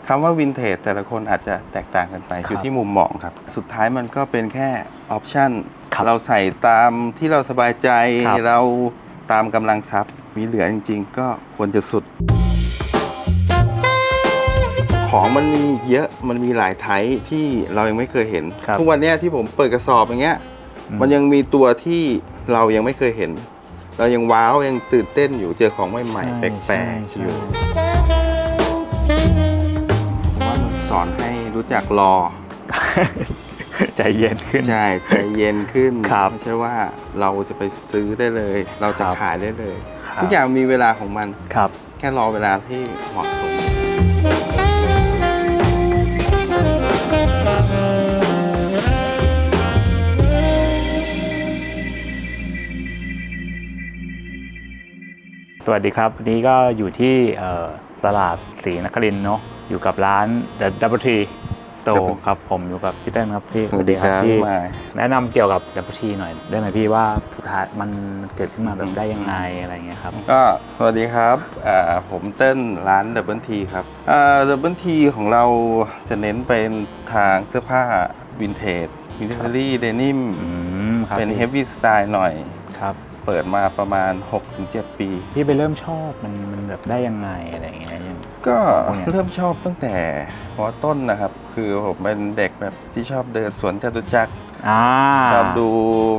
คำว่าวินเทจแต่ละคนอาจจะแตกต่างกันไปอยู่ที่มุมมองครับสุดท้ายมันก็เป็นแค่ออปชั่นเราใส่ตามที่เราสบายใจเราตามกำลังทรัพย์มีเหลือจริงๆก็ควรจะสุดของมันมีเยอะมันมีหลายไทป์ที่เรายังไม่เคยเห็นทุกวันนี้ที่ผมเปิดกระสอบอย่างเงี้ยมันยังมีตัวที่เรายังไม่เคยเห็นเรายังว้าวยังตื่นเต้นอยู่เจอของใหม่ๆแปลกๆอยู่ว่ามันสอนให้รู้จักรอ ใจเย็นขึ้นใช่ใจเย็นขึ้นไม่ใช่ว่าเราจะไปซื้อได้เลยเราจะขายได้เลยทุกอย่างมีเวลาของมันแค่รอเวลาที่เหมาะสมสวัสดีครับวันนี้ก็อยู่ที่ตลาดศรีนครินทร์เนาะอยู่กับร้าน Double T Store ครับผมอยู่กับพี่เต้นครับพี่สวัสดีครับพี่แนะนำเกี่ยวกับ Double T หน่อยได้ไหมพี่ว่าสุดท้ายมันเกิดขึ้นมาแบบได้ยังไงอะไรเงี้ยครับก็สวัสดีครับผมเต้นร้าน Double T ครับDouble T ของเราจะเน้นเป็นทางเสื้อผ้าวินเทจมิลิเทอรี่เดนิมเป็นเฮฟวี่สไตล์หน่อยครับเปิดมาประมาณ 6-7 ปีพี่ไปเริ่มชอบมันแบบได้ยังไงอะไรอย่างเงี้ยก็เริ่มชอบตั้งแต่ม.ต้นนะครับคือผมเป็นเด็กแบบที่ชอบเดินสวนจตุจักรชอบดู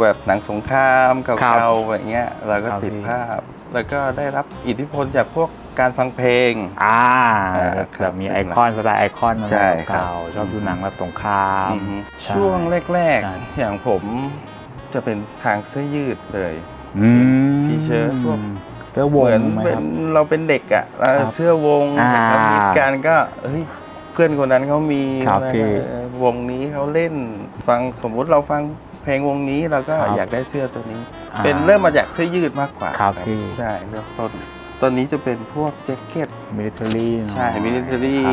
แบบหนังสงครามเก่าๆแบบเงี้ยเราก็ติดภาพแล้วก็ได้รับอิทธิพลจากพวกการฟังเพลงแบบมีไอคอนสไตล์ไอคอนเก่าชอบดูหนังแบบสงครามช่วงแรกๆอย่างผมจะเป็นทางเสื้อยืดเลยทีเชิ้ตพวกเหมือนเป็นเราเป็นเด็กอ่ะเสื้อวงเขามีการก็เพื่อนคนนั้นเขามีวงนี้เขาเล่นฟังสมมุติเราฟังเพลงวงนี้เราก็อยากได้เสื้อตัวนี้เป็นเริ่มมาจากเสื้อยืดมากกว่าใช่เริ่มต้นตอนนี้จะเป็นพวกแจ็คเก็ตมิลิเทอรี่ใช่มิลิเทอรี่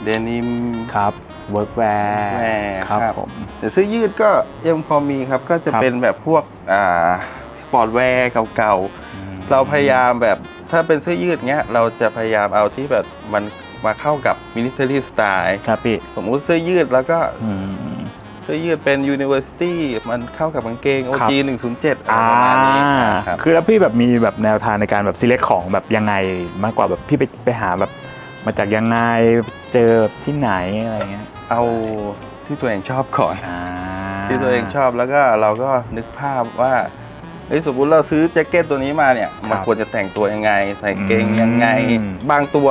เดนิมครับเวิร์กแวร์ครับผมแต่เสื้อยืดก็ยังพอมีครับก็จะเป็นแบบพวกสปอร์ตแวร์เก่าๆเราพยายามแบบถ้าเป็นเสื้อยืดเงี้ยเราจะพยายามเอาที่แบบมันมาเข้ากับมิลิเทอรี่สไตล์ครับพี่สมมุติเสื้อยืดแล้วก็เสื้อยืดเป็น University มันเข้ากับกางเกง OG 107ประมาณนี้ครับคือแล้วพี่แบบมีแบบแนวทางในการแบบ select ของแบบยังไงมากกว่าแบบพี่ไปหาแบบมาจากยังไงเจอที่ไหนอะไรเงี้ยเอาที่ตัวเองชอบก่อนที่ตัวเองชอบแล้วก็เราก็นึกภาพว่าสมมติเราซื้อแจ็คเก็ตตัวนี้มาเนี่ยมันควรจะแต่งตัวยังไงใส่เกงยังไงบางตัว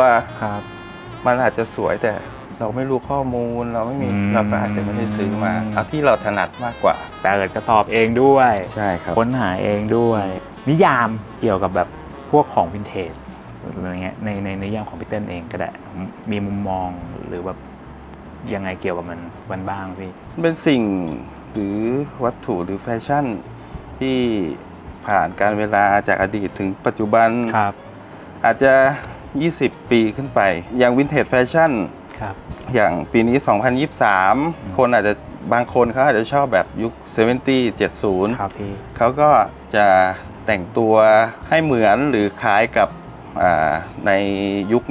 มันอาจจะสวยแต่เราไม่รู้ข้อมูลเราไม่มีเราก็อาจจะไม่ได้ซื้อมาเอาที่เราถนัดมากกว่าแต่เกิดกระสอบเองด้วยใช่ครับค้นหาเองด้วยนิยามเกี่ยวกับแบบพวกของวินเทจอะไรเงี้ยในนิยามของพี่เต้นเองก็ได้มีมุมมองหรือแบบยังไงเกี่ยวกับมันบ้างพี่เป็นสิ่งหรือวัตถุหรือแฟชั่นที่ผ่านการเวลาจากอดีตถึงปัจจุบันอาจจะ20 ปีขึ้นไปอย่างวินเทจแฟชั่นอย่างปีนี้ 2023 คนอาจจะบางคนเขาอาจจะชอบแบบยุค 70 70เขาก็จะแต่งตัวให้เหมือนหรือคล้ายกับในยุค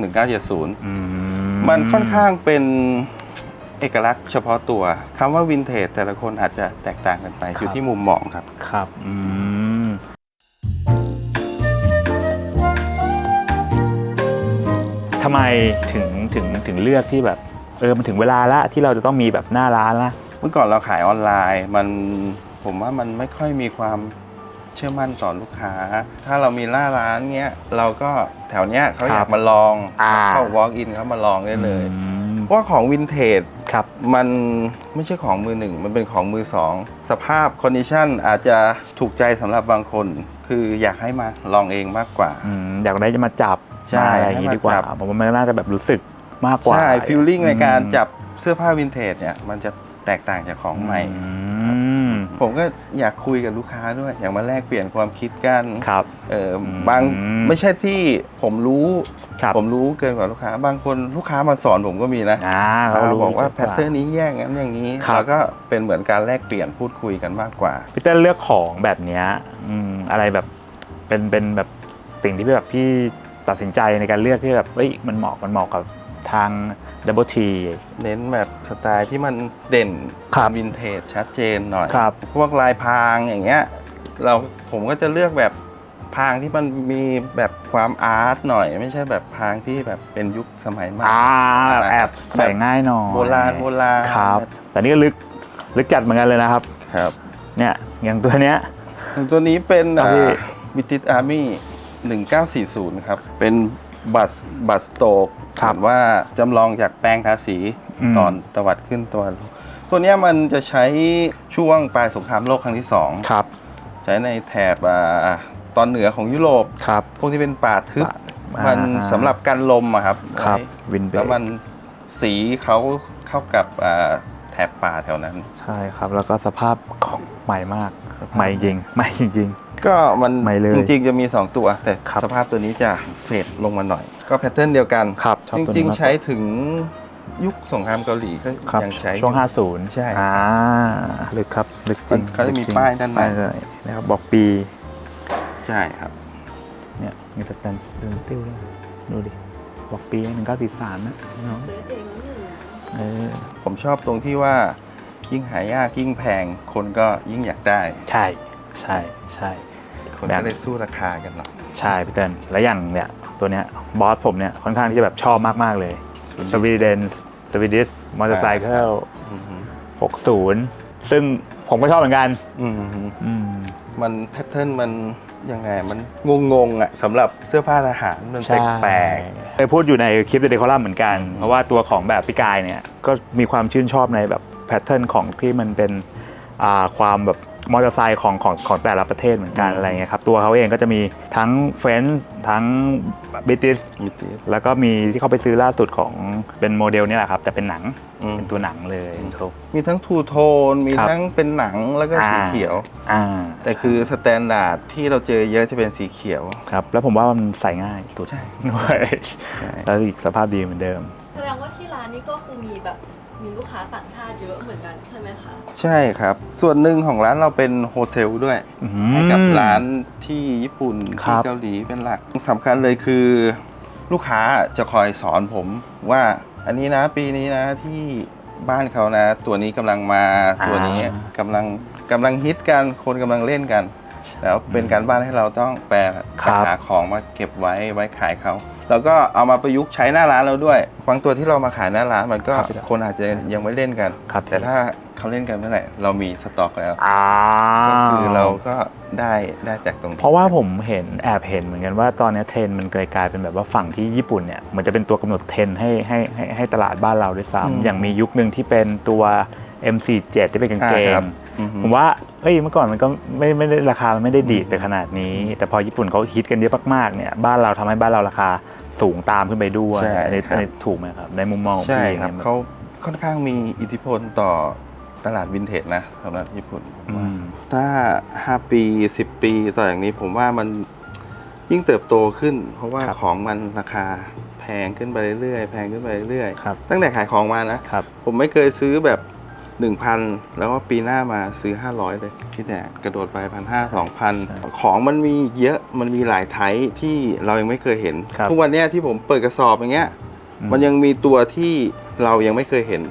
1970 มันค่อนข้างเป็นเอกลักษณ์เฉพาะตัวคำว่าวินเทจแต่ละคนอาจจะแตกต่างกันไปอยู่ที่มุมมองครับทำไมถึงเลือกที่แบบมันถึงเวลาละที่เราจะต้องมีแบบหน้าร้านละเมื่อก่อนเราขายออนไลน์ผมว่ามันไม่ค่อยมีความเชื่อมั่นต่อลูกค้าถ้าเรามีหน้าร้านเงี้ยเราก็แถวเนี้ยเขาอยากมาลองเข้า walk in เขามาลองได้เลยเพราะของวินเทจมันไม่ใช่ของมือหนึ่งมันเป็นของมือสองสภาพคอนดิชันอาจจะถูกใจสำหรับบางคนคืออยากให้มาลองเองมากกว่าอยากได้จะมาจับอะไรอย่างนี้ดีกว่าผมว่ามันน่าจะแบบรู้สึกมากกว่าใช่ฟีลลิ่งในการจับเสื้อผ้าวินเทจเนี่ยมันจะแตกต่างจากของใหม่ผมก็อยากคุยกับลูกค้าด้วยอยากมาแลกเปลี่ยนความคิดกันบางไม่ใช่ที่ผมรู้เกินกว่าลูกค้าบางคนลูกค้ามาสอนผมก็มีนะเขาบอกว่าแพทเทิร์นนี้แย่งั้นอย่างนี้แล้วก็เป็นเหมือนการแลกเปลี่ยนพูดคุยกันมากกว่าพี่เต้นเลือกของแบบนี้อะไรแบบเป็นแบบสิ่งที่แบบพี่ตัดสินใจในการเลือกที่แบบมันเหมาะกับทาง ดับเบิลที เน้นแบบสไตล์ที่มันเด่น ครับ วินเทจชัดเจนหน่อย ครับ พวกลายพรางอย่างเงี้ยผมก็จะเลือกแบบพรางที่มันมีแบบความอาร์ตหน่อย ไม่ใช่แบบพรางที่แบบเป็นยุคสมัยใหม่ แอบใส่ง่ายหน่อย โบราณครับแต่นี่ก็ลึกจัดเหมือนกันเลยนะครับ ครับ เนี่ยอย่างตัวเนี้ย ตัวนี้เป็น ครับพี่ British Army 1940 ครับ เป็นบัสโตก ครับ ว่าจำลองจากแปลงทาสี ตอนตวัดขึ้นตะวันลงตัวเนี้ยมันจะใช้ช่วงปลายสงครามโลกครั้งที่ 2 ครับ ใช้ในแถบตอนเหนือของยุโรป ครับ พวกที่เป็นป่าทึบ อ่ามั มันสำหรับกันลมอะครับ ครับ ไว้ วินเบร แล้ว ก มันสีเขาเข้ากับแถบป่าแถวนั้น ใช่ครับ แล้วก็สภาพใหม่มากใหม่จริงใหม่จริง ก็มัน ไม่เลย จริงๆจะมี 2 ตัว แต่ ครับ สภาพตัวนี้จะเฟดลงมาหน่อย ก็แพทเทิร์นเดียวกัน ครับชอบ จ ตัวนี้ ริง มาก ๆ ใช้ถึงยุคสงครามเกาหลีก็ ครับ ยังใช้ ช่วง อยู่ 50 ใช่ ลึกครับลึกจริง เขาจะมี ลึกริง ป้ายด้านใน ป้เลยนะครับบอกปี ใช่ครับ เนี่ยมีสแตนเดินติ้วด้วยดูดิบอกปี1943นะน้องเออ ผมชอบตรงที่ว่ายิ่งหายากยิ่งแพงคนก็ยิ่งอยากได้ ใช่ใช่ใช่ คน แบบ ก็เลยสู้ราคากันหน่อย ใช่พี่เติ้ลและอย่างเนี่ยตัวเนี้ยบอสผมเนี่ยค่อนข้างที่จะแบบชอบมากๆเลยสวีดิชมอเตอร์ไซค์ อือฮึ 60 ซึ่งผมก็ชอบเหมือนกัน อือฮึ อืม มันแพทเทิร์นมันยังไงมันงงๆอ่ะสำหรับเสื้อผ้าทหารมันแปลก เคยพูดอยู่ในคลิปเดคอลัมน์เหมือนกัน เพราะว่าตัวของแบบพี่กายเนี่ยก็มีความชื่นชอบในแบบแพทเทิร์นของที่มันเป็นความแบบมอเตอร์ไซค์ของแต่ละประเทศเหมือนกันอะไรเงี้ยครับตัวเขาเองก็จะมีทั้งเฟรนช์ทั้งบิติส ๆมิติ แล้วก็มีที่เขาไปซื้อล่าสุดของเป็นโมเดลนี่แหละครับแต่เป็นหนัง อืม เป็นตัวหนังเลยเขา มีทั้งทูโทนมี ครับ ทั้งเป็นหนังแล้วก็สีเขียว แต่คือสแตนดาร์ดที่เราเจอเยอะจะเป็นสีเขียว ครับแล้วผมว่ามันใส่ง่ายสุด ใช่ ด้วย ใช่ แล้วอีกสภาพดีเหมือนเดิม แสดงว่าที่ร้านนี้ก็คือมีลูกค้าต่างชาติเยอะเหมือนกันใช่ไหมคะ ใช่ครับ ส่วนหนึ่งของร้านเราเป็นโฮเซลด้วย ให้กับร้านที่ญี่ปุ่น ครั ที่ บ เกาหลีเป็นหลักสำคัญเลยคือ ลูกค้าจะคอยสอนผมว่าอันนี้นะปีนี้นะที่บ้านเขานะ ตัวนี้กำลังมาตัวนี้กำลังฮิตกันคนกำลังเล่นกัน แล้วเป็นการบ้านให้เราต้องแปลหาของมาเก็บไว้ขายเขาแล้วก็เอามาประยุกต์ใช้หน้าร้านเราด้วยบางตัวที่เรามาขายหน้าร้านมันก็คนอาจจะยังไม่เล่นกัน ครับ แต่ถ้าเขาเล่นกันเมื่อไหร่เรามีสต็อกแล้ว อ่า ก็คือเราก็ได้จากตรงนี้ เพราะว่าผมแอบเห็นเหมือนกันว่าตอนนี้เทรนด์มันกลายเป็นแบบว่าฝั่งที่ญี่ปุ่นเนี่ยมันจะเป็นตัวกำหนดเทรนด์ให้ตลาดบ้านเราด้วยซ้ำอย่างมียุคหนึ่งที่เป็นตัว M47 ที่เป็นกางเกงผมว่าเฮ้ยเมื่อก่อนมันก็ไม่ได้ราคามันไม่ได้ดีดไปขนาดนี้ แต่พอญี่ปุ่นเขาฮิตกันเยอะมากๆเนี่ยบ้านเราทำให้บ้านเราราคาสูงตามขึ้นไปด้วย ใช่ อันนี้ ครับ ถูกไหมครับในมุมมองของ ใช่ พี่ ครับ เนี่ย เขาค่อนข้างมีอิทธิพลต่อตลาดวินเทจนะสำหรับญี่ปุ่น อืม ถ้า 5 ปี 10 ปีต่ออย่างนี้ผมว่ามันยิ่งเติบโตขึ้น เพราะว่าของมันราคาแพงขึ้นไปเรื่อยๆแพงขึ้นไปเรื่อย ครับ ตั้งแต่ขายของมานะ ครับ ผมไม่เคยซื้อแบบ 1,000 แล้วว่าปีหน้ามาซื้อ 500 เลยที่แต่กระโดดไป 1,500 2,000 ของมันมีเยอะมันมีหลายไทป์ที่เรายังไม่เคยเห็น ครับ ทุกวันเนี้ยที่ผมเปิดกระสอบอย่างเงี้ย อืม มันยังมีตัวที่เรายังไม่เคยเห็น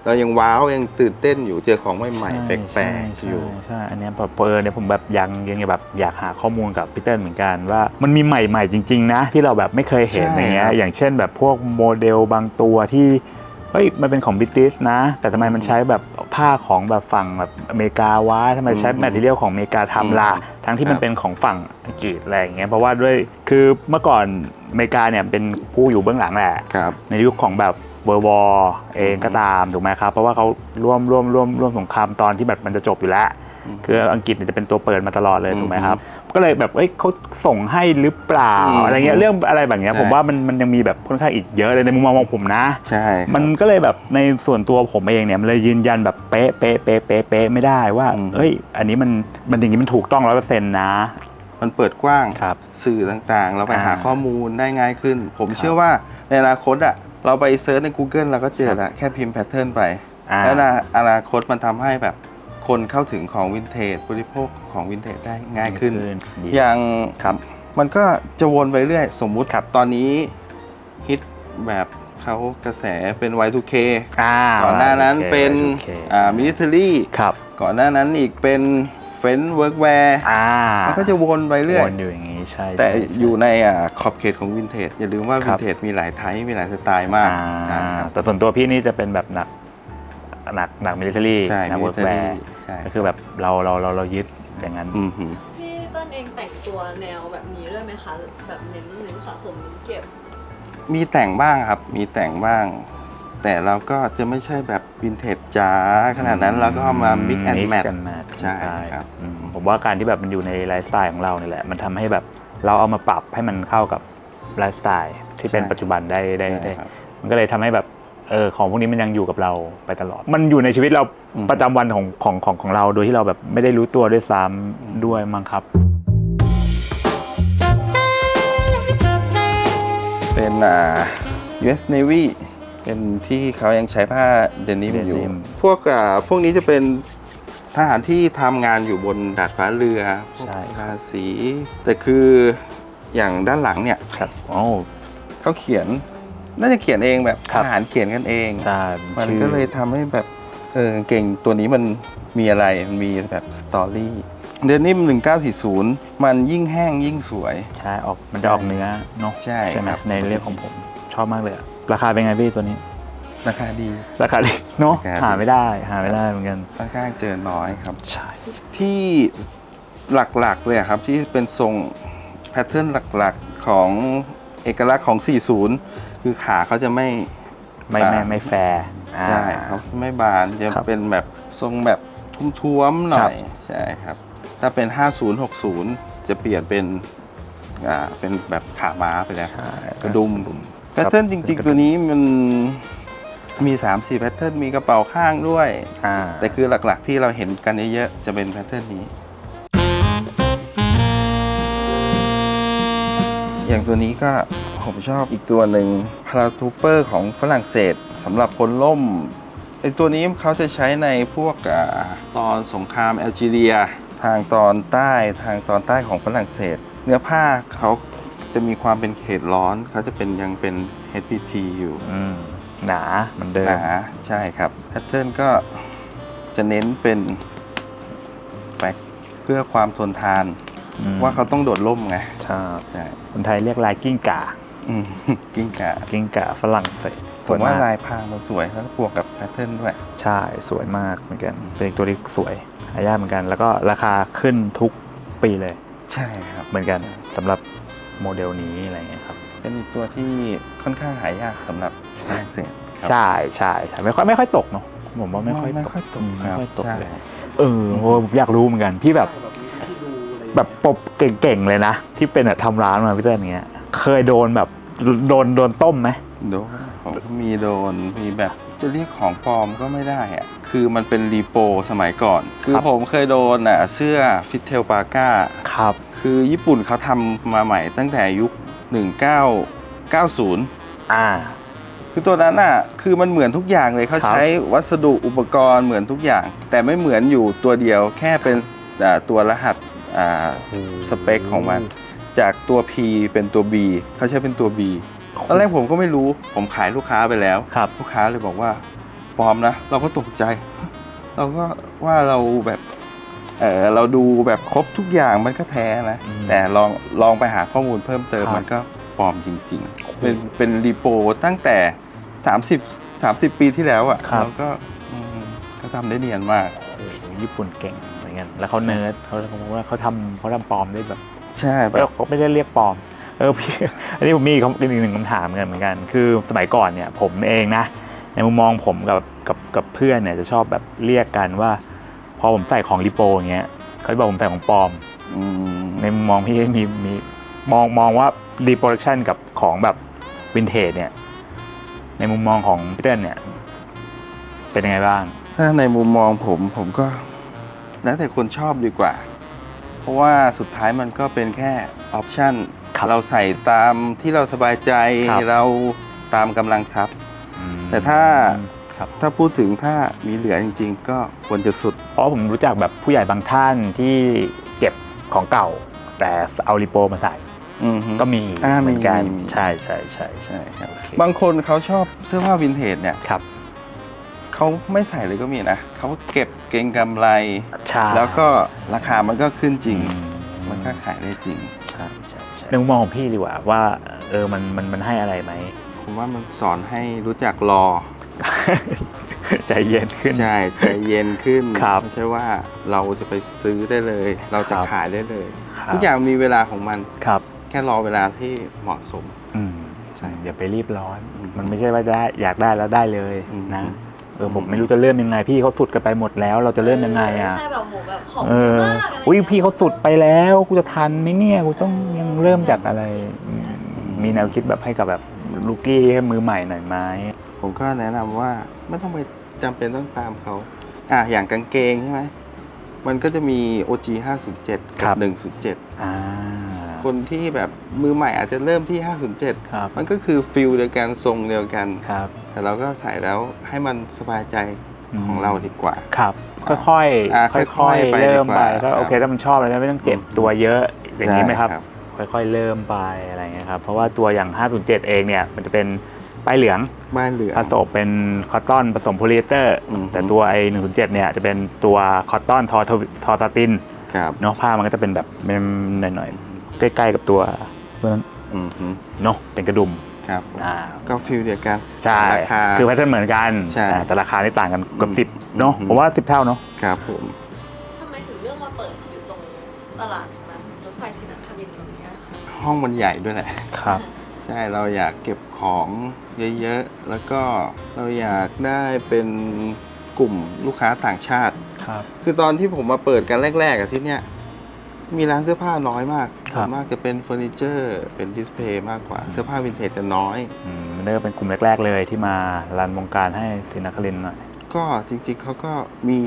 เรายังว้าวยังตื่นเต้นอยู่เจอของใหม่ๆแปลกๆอยู่ ใช่อันเนี้ยแบบเนี่ยผมแบบยังแบบอยากหาข้อมูลกับพี่เติ้ลเหมือนกันว่ามันมีใหม่ๆจริงๆนะที่เราแบบไม่เคยเห็น ใช่ อย่างเงี้ ค ย รับ อย่างเช่นแบบพวกโมเดลบางตัวที่เฮ้ยมันเป็นของบริติชนะ แต่ทำไมมันใช้แบบผ้าของแบบฝั่งแบบอเมริกาวะทำไมใช้แมทเทียลของอเมริกาทำล่ะทั้งที่มันเป็นของฝั่งอังกฤษอะไรอย่างเงี้ยเพราะว่าด้วยคือเมื่อก่อนอเมริกาเนี่ยเป็นผู้อยู่เบื้องหลังแหละ ครับ ในยุคของแบบเวอร์วอร์เองก็ตามถูกไหมครับเพราะว่าเขาร่วมสงครามตอนที่แบบมันจะจบอยู่แล้ว คืออังกฤษเนี่ยจะเป็นตัวเปิดมาตลอดเลยถูกไหมครับก็เลยแบบเขาส่งให้หรือเปล่าอะไรเงี้ยเรื่องอะไรแบบเนี้ยผมว่ามันยังมีแบบค่อนข้างอีกเยอะเลยในมุมมองของผมนะ ใช่ครับ มันก็เลยแบบในส่วนตัวผมเองเนี่ยมันเลยยืนยันแบบเป๊ะไม่ได้ว่าเฮ้ยอันนี้มันอย่างนี้มันถูกต้อง100%นะ มันเปิดกว้าง ครับ สื่อต่างๆ เราไปหา อ่า ข้อมูลได้ง่ายขึ้น ผม ครับ เชื่อว่าในอนาคตอ่ะเราไปเซิร์ชใน Google เราก็เจอแล้วแค่พิมพ์แพทเทิร์นไป แล้วในอนาคตมันทำให้แบบคนเข้าถึงของวินเทจบริโภคของวินเทจได้ง่ายขึ้น ดี อย่าง ครับ มันก็จะวนไปเรื่อยสมมุติ ครับ ตอนนี้ฮิตแบบ เขากระแสเป็น Y2K อ่า ก่อนหน้านั้นเป็น โอค military ครับ ก่อนหน้านั้นอีกเป็น French workwear มันก็จะวนไปเรื่อย วนอยู่อย่างนี้ใช่ แต่ ใช่ อยู่ในขอบเขตของวินเทจอย่าลืมว่า ค วิ รั น บ เทจมีหลายไทป์มีหลายสไตล์มาก ครับ แต่ส่วนตัวพี่นี่จะเป็นแบบหนักมิลิเตอรี่ ใช่ นักเวิร์กแว military ร์ ใช่ ก็คือแบบเรายึดอย่างนั้น อือหือ พี่ต้นเองแต่งตัวแนวแบบนี้ด้วยไหมคะหรือแบบเน้นสะสมเน้นเก็บ มีแต่งบ้างครับ มีแต่งบ้าง แต่เราก็จะไม่ใช่แบบวินเทจจ๋าขนาดนั้นเราก็เอามา mix and match ใช่ครับ ผมว่าการที่แบบมันอยู่ในไลฟ์สไตล์ของเราเนี่ยแหละมันทำให้แบบเราเอามาปรับให้มันเข้ากับไลฟ์สไตล์ที่เป็นปัจจุบันได้ ครับ มันก็เลยทำให้แบบของพวกนี้มันยังอยู่กับเราไปตลอด มันอยู่ในชีวิตเราประจำวันของเราโดยที่เราแบบไม่ได้รู้ตัวด้วยซ้ำด้วยมั้งครับ เป็น US Navy เป็นที่เขายังใช้ผ้าเดนิมอยู่ denim พวกนี้จะเป็นทหารที่ทำงานอยู่บนดาดฟ้าเรือพวก ใช่ ราศีแต่คืออย่างด้านหลังเนี่ย ครับโอ้ เขาเขียนน่าจะเขียนเองแบบ ครั ท บ หารเขียนกันเอง ใช่ มัน ชื่อ ก็เลยทำให้แบบเก่งตัวนี้มันมีอะไรมันมีแบบสตอรี่เดนิม1940 มันยิ่งแห้งยิ่งสวย ใช่มันจะออกเนื้อเนาะ ใช่ ไหม ครับ ในเรื่องของผมชอบมากเลยอะราคาเป็นไงพี่ตัวนี้ ราคาดี ราคาดีเนาะ ราคาดี หาไม่ได้เหมือนกัน ค่อนข้างเจอน้อยครับ ใช่ ที่หลักๆเลยอะครับที่เป็นทรงแพทเทิร์นหลักๆของเอกลักษณ์ของ 40 คือขาเขาจะไม่ ไม่แฟร์ ใช่ครับไม่บานจะ ครับ เป็นแบบทรงแบบทุ่มๆหน่อยใช่ครับ ถ้าเป็น 50 60 จะเปลี่ยนเป็นแบบขาม้าไปแล้ว ใช่ กระดุมแพทเทิร์นจริงๆ ตัวนี้มันมี 3-4 แพทเทิร์นมีกระเป๋าข้างด้วย แต่คือหลักๆที่เราเห็นกันเยอะๆจะเป็นแพทเทิร์นนี้ อย่างตัวนี้ก็ผมชอบอีกตัวหนึ่งพาราทูเปอร์ของฝรั่งเศสสำหรับพลล่มไอตัวนี้เขาจะใช้ในพวกตอนสงครามแอลจีเรียทางตอนใต้ของฝรั่งเศส เนื้อผ้าเขาจะมีความเป็นเขตร้อนเขาจะเป็นยังเป็น HPT อยู่ หนาเหมือนเดิม ใช่ครับแพทเทิร์นก็จะเน้นเป็นแบ็คเพื่อความทนทาน ว่าเขาต้องโดดร่มไง ใช่ ใช่ คนไทยเรียกลายกิ้งก่า อืมกิ้งก่า กิ้งก่าฝรั่งเศส ผมว่า สยก ลายพรางมันสวยแล้วก็บวกกับแพทเทิร์นด้วย ใช่สวยมากเหมือนกันเป็นตัวที่สวยหายากเหมือนกัน แล้วก็ราคาขึ้นทุกปีเลย ใช่ครับ เหมือนกันสำหรับโมเดลนี้อะไรเงี้ยครับ เป็นอีกตัวที่ค่อนข้างหายากสำหรับฝรั่งเศสครับ ใช่ไม่ค่อยตกเนาะผมว่าไม่ค่อย ไม่ค่อยตก ไม่ค่อยตก ใช่ เลยโอ้ผมอยากรู้เหมือนกันพี่แบบปบเก่งๆเลยนะ ที่เป็นทำร้านมาพี่เต้นอย่างเงี้ยเคยโดนแบบโดนต้มไหม โดนผมก็มีโดนมีแบบจะเรียกของปลอมก็ไม่ได้อะคือมันเป็นรีโปสมัยก่อน คือผมเคยโดนเสื้อฟิตเทลปาก้า ครับ คือญี่ปุ่นเขาทำมาใหม่ตั้งแต่ยุค 1990 คือตัวนั้นคือมันเหมือนทุกอย่างเลยเขาใช้วัสดุอุปกรณ์เหมือนทุกอย่าง แต่ไม่เหมือนอยู่ตัวเดียวแค่เป็นตัวรหัสสเปคของมันจากตัว P เป็นตัว B เขาใช้เป็นตัว B ตอนแรกผมก็ไม่รู้ผมขายลูกค้าไปแล้ว ลูกค้าเลยบอกว่าปลอมนะ เราก็ตกใจ เราก็ว่าเราแบบเราดูแบบครบทุกอย่างมันก็แท้นะ แต่ลองไปหาข้อมูลเพิ่มเติมมันก็ปลอมจริงๆ เป็นรีโปตั้งแต่30 ปีที่แล้วเราก็ทำได้เนียนมาก ญี่ปุ่นเก่งเหมือนกันแล้วเขาเนิร์ดเขาบอกว่าเขาทำปลอมได้แบบ ใช่แบบ เขาไม่ได้เรียกปลอมพี่ อันนี้ผมมีอีกหนึ่งคำถามเหมือนกันคือสมัยก่อนเนี่ยผมเองนะในมุมมองผมกับเพื่อนเนี่ยจะชอบแบบเรียกกันว่าพอผมใส่ของรีโปอย่างเงี้ยเขาจะบอกผมใส่ของปลอมในมุมมองพี่มีมองว่ารีโปรดักชันกับของแบบวินเทจเนี่ยในมุมมองของพี่เติ้ลเนี่ยเป็นยังไงบ้าง ถ้าในมุมมองผมก็แล้วแต่คนชอบดีกว่า เพราะว่าสุดท้ายมันก็เป็นแค่ออปชั่นเราใส่ตามที่เราสบายใจเราตามกำลังทรัพย์แต่ถ้าพูดถึงถ้ามีเหลือจริงๆ ก็ควรจะสุด เพราะผมรู้จักแบบผู้ใหญ่บางท่านที่เก็บของเก่าแต่เอารีโปมาใส่ อือฮึ ก็มีเหมือนกัน มี ใช่ใช่ใช่ใช่ ใช่ครับ โอเค บางคนเขาชอบเสื้อผ้าวินเทจเนี่ย ครับ เขาไม่ใส่เลยก็มีนะเขาเก็บเก็งกำไร ใช่ แล้วก็ราคามันก็ขึ้นจริง อืม มันก็ขายได้จริง ใช่ใช่ใช่ในมุมมองของพี่ดีกว่าว่ามันให้อะไรไหม ผมว่ามันสอนให้รู้จักรอ ใจเย็นขึ้น ใช่ใจเย็นขึ้น ครับ ไม่ใช่ว่าเราจะไปซื้อได้เลย เราจะ ครับ ขายได้เลย ครับ ทุกอย่างมีเวลาของมัน ครับ แค่รอเวลาที่เหมาะสม อืม ใช่ อย่าไปรีบร้อน อืม มันไม่ใช่ว่าได้อยากได้แล้วได้เลย อืม นะผมไม่รู้จะเริ่มยังไง พี่เขาสุดกันไปหมดแล้ว เราจะเริ่มยังไงอ่ะ ใช่แบบโหแบบของ เอ เย อ อะมากอะไร อุ้ย งี้ พี่เขาสุดไปแล้วกูจะทันไหมเนี่ยกูต้องยังเริ่มจากอะไรมีแนวคิดแบบให้กับแบบลูกกี้มือใหม่หน่อยไหม ผมก็แนะนำว่าไม่ต้องไปจำเป็นต้องตามเขาอย่างกางเกงใช่ไหมมันก็จะมี OG 507 ครั กับ 107 อ่า คนที่แบบมือใหม่อาจจะเริ่มที่ ครับ 507 มันก็คือฟิลเดียวกันทรงเดียวกัน ครับ แต่เราก็ใส่แล้วให้มันสบายใจ อืม ของเราดีกว่า ครับ ค่อย ค่ ๆค่อย อยๆ ๆ ไป เริ่มไป ดีกว่า ก็โอเคถ้ามันชอบแล้วไม่ต้องเก็บตัวเยอะอย่างนี้ไหมครับ ใช่ ค่อยๆเริ่มไปอะไรเงี้ยครับเพราะว่าตัวอย่าง 507 เองเนี่ยมันจะเป็นป้ายเหลือง บ้านเหลือง ผสมเป็นคอตตอนผสมโพลีเอสเตอร์ อืม แต่ตัวไอ้107 เนี่ยจะเป็นตัวคอตตอนทอสติน ครับ เนาะผ้ามันก็จะเป็นแบบเป็นหน่อยๆใกล้ๆกับตัวนั้น อือฮึ เนาะเป็นกระดุม ครับผม อ่า ก็ฟิลเดียวกัน ใช่ ราคา คือแพทเทิร์นเหมือนกัน ใช่ แต่ราคานี่ต่างกันเกือบ อืม 10เนาะ อืม ผมว่า 10 เท่าเนาะ ครับผม ทำไมถึงเลือกมาเปิดอยู่ตรงตลาดนั้นรถไฟศรีนครินทร์ตรงเนี้ยค่ะ ห้องมันใหญ่ด้วยแหละ ครับ ใช่ เราอยากเก็บของเยอะๆ แล้วก็เราอยากได้เป็นกลุ่มลูกค้าต่างชาติ ครับ คือตอนที่ผมมาเปิดกันแรกๆอะที่เนี้ยมีร้านเสื้อผ้าน้อยมาก ครับ ส่วนมากจะเป็นเฟอร์นิเจอร์ เป็นดิสเพย์มากกว่า เสื้อผ้าวินเทจจะน้อย มันก็เป็นกลุ่มแรก ๆ เลยที่มารันวงการให้ศรีนครินทร์หน่อย ก็จริงๆเขาก็มี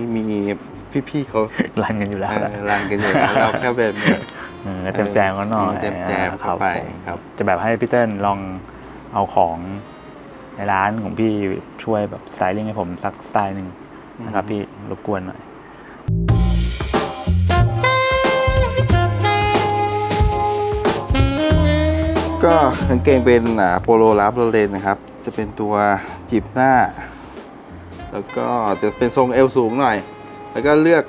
พี่ๆเขา รันกันอยู่แล้ว รันกันอยู่แล้วเราแค่เป็น แจมๆก็หน่อย แจมๆเข้าไปครับ จะแบบให้พี่เติ้ลลองเอาของในร้านของพี่ช่วยแบบสไตลิ่งให้ผมสักสไตล์หนึ่งนะครับพี่รบกวนหน่อย ก็กางเกงเป็นโปโลลาฟโรเลนนะครับ จะเป็นตัวจีบหน้า แล้วก็จะเป็นทรงเอวสูงหน่อย แล้วก็เลือก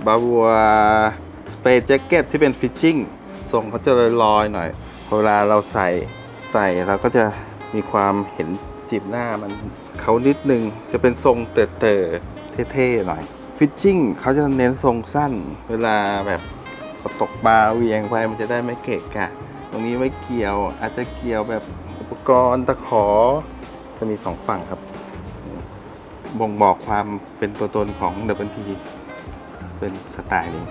บาบัวสเปรย์แจ็คเก็ตที่เป็นฟิชชิ่งทรงเขาจะลอยๆหน่อยพอเวลาเราใส่เราก็จะมีความเห็นจีบหน้ามันเขานิดนึงจะเป็นทรงเต๋อเท่ๆหน่อยฟิชชิ่งเขาจะเน้นทรงสั้น เวลาแบบพอตกปลาเหวียงไปมันจะได้ไม่เกะกะ ตรงนี้ไม่เกี่ยวอาจจะเกี่ยวแบบอุปกรณ์ตะขอจะมี2ฝั่งครับบ่งบอกความเป็นตัวตนของ WT เป็นสไตล์นี้